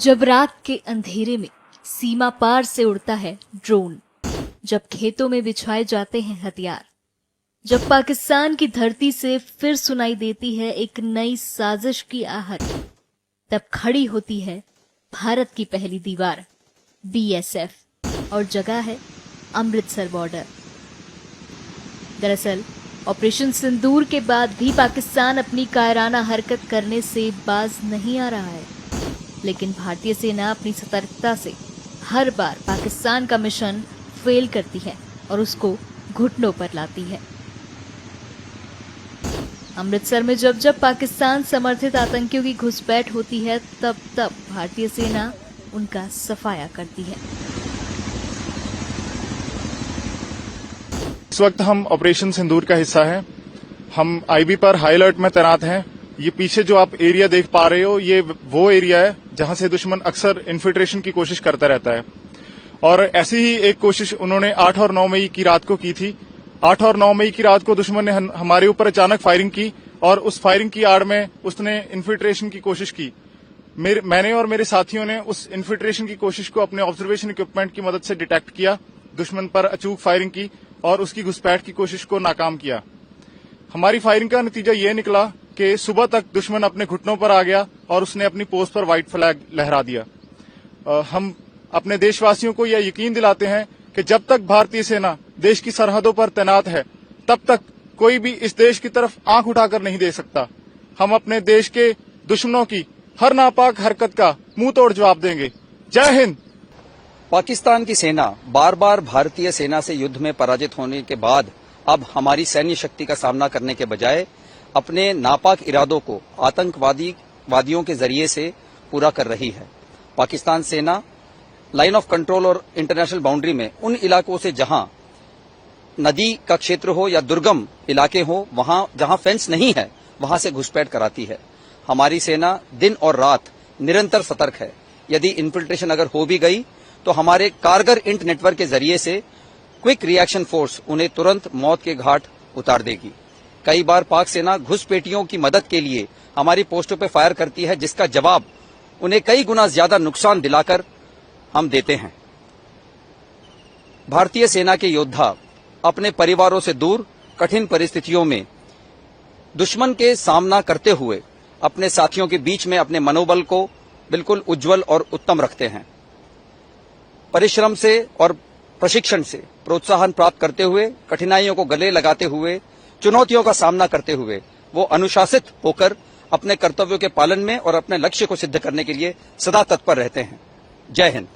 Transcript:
जब रात के अंधेरे में सीमा पार से उड़ता है ड्रोन, जब खेतों में बिछाए जाते हैं हथियार, जब पाकिस्तान की धरती से फिर सुनाई देती है एक नई साजिश की आहट, तब खड़ी होती है भारत की पहली दीवार BSF और जगह है अमृतसर बॉर्डर। दरअसल ऑपरेशन सिंदूर के बाद भी पाकिस्तान अपनी कायराना हरकत करने से बाज नहीं आ रहा है, लेकिन भारतीय सेना अपनी सतर्कता से हर बार पाकिस्तान का मिशन फेल करती है और उसको घुटनों पर लाती है। अमृतसर में जब जब पाकिस्तान समर्थित आतंकियों की घुसपैठ होती है, तब तब भारतीय सेना उनका सफाया करती है। इस वक्त हम ऑपरेशन सिंदूर का हिस्सा हैं। हम IB पर हाई अलर्ट में तैनात हैं। ये पीछे जो आप एरिया देख पा रहे हो, ये वो एरिया है जहां से दुश्मन अक्सर इन्फिल्ट्रेशन की कोशिश करता रहता है। और ऐसी ही एक कोशिश उन्होंने 8 और 9 मई की रात को की थी। 8 और 9 मई की रात को दुश्मन ने हमारे ऊपर अचानक फायरिंग की और उस फायरिंग की आड़ में उसने इन्फिल्ट्रेशन की कोशिश की। मैंने और मेरे साथियों ने उस इन्फिल्ट्रेशन की कोशिश को अपने ऑब्जर्वेशन इक्विपमेंट की मदद से डिटेक्ट किया, दुश्मन पर अचूक फायरिंग की और उसकी घुसपैठ की कोशिश को नाकाम किया। हमारी फायरिंग का नतीजा ये निकला कि सुबह तक दुश्मन अपने घुटनों पर आ गया और उसने अपनी पोस्ट पर व्हाइट फ्लैग लहरा दिया। हम अपने देशवासियों को यह यकीन दिलाते हैं कि जब तक भारतीय सेना देश की सरहदों पर तैनात है, तब तक कोई भी इस देश की तरफ आंख उठाकर नहीं देख सकता। हम अपने देश के दुश्मनों की हर नापाक हरकत का मुंह तोड़ जवाब देंगे। जय हिंद। पाकिस्तान की सेना बार बार भारतीय सेना से युद्ध में पराजित होने के बाद अब हमारी सैन्य शक्ति का सामना करने के बजाय अपने नापाक इरादों को आतंकवादियों के जरिए से पूरा कर रही है। पाकिस्तान सेना लाइन ऑफ कंट्रोल और इंटरनेशनल बाउंड्री में उन इलाकों से जहां नदी का क्षेत्र हो या दुर्गम इलाके हो, वहां जहां फेंस नहीं है, वहां से घुसपैठ कराती है। हमारी सेना दिन और रात निरंतर सतर्क है। यदि इन्फिल्ट्रेशन अगर हो भी गई तो हमारे कारगर इंट नेटवर्क के जरिए से क्विक रिएक्शन फोर्स उन्हें तुरंत मौत के घाट उतार देगी। कई बार पाक सेना घुसपैठियों की मदद के लिए हमारी पोस्टों पर फायर करती है, जिसका जवाब उन्हें कई गुना ज्यादा नुकसान दिलाकर हम देते हैं। भारतीय सेना के योद्धा अपने परिवारों से दूर कठिन परिस्थितियों में दुश्मन के सामना करते हुए अपने साथियों के बीच में अपने मनोबल को बिल्कुल उज्जवल और उत्तम रखते हैं। परिश्रम से और प्रशिक्षण से प्रोत्साहन प्राप्त करते हुए, कठिनाइयों को गले लगाते हुए, चुनौतियों का सामना करते हुए वो अनुशासित होकर अपने कर्तव्यों के पालन में और अपने लक्ष्य को सिद्ध करने के लिए सदा तत्पर रहते हैं। जय हिंद।